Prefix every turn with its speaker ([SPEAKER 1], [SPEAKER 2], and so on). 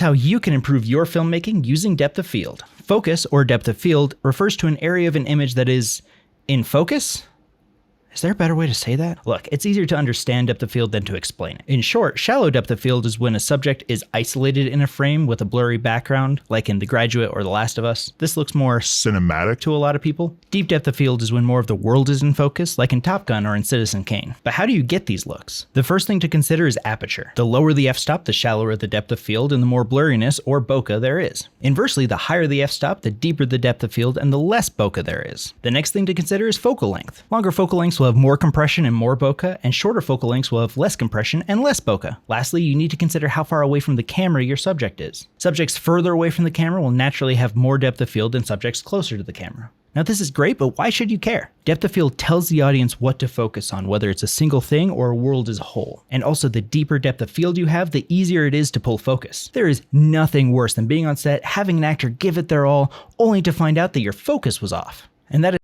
[SPEAKER 1] How you can improve your filmmaking using depth of field. Focus, or depth of field, refers to an area of an image that is in focus? Is there a better way to say that? Look, it's easier to understand depth of field than to explain it. In short, shallow depth of field is when a subject is isolated in a frame with a blurry background, like in The Graduate or The Last of Us. This looks more cinematic to a lot of people. Deep depth of field is when more of the world is in focus, like in Top Gun or in Citizen Kane. But how do you get these looks? The first thing to consider is aperture. The lower the f-stop, the shallower the depth of field and the more blurriness or bokeh there is. Inversely, the higher the f-stop, the deeper the depth of field and the less bokeh there is. The next thing to consider is focal length. Longer focal lengths will have more compression and more bokeh, and shorter focal lengths will have less compression and less bokeh. Lastly, you need to consider how far away from the camera your subject is. Subjects further away from the camera will naturally have more depth of field than subjects closer to the camera. Now this is great, but why should you care? Depth of field tells the audience what to focus on, whether it's a single thing or a world as a whole. And also, the deeper depth of field you have, the easier it is to pull focus. There is nothing worse than being on set, having an actor give it their all, only to find out that your focus was off. And that is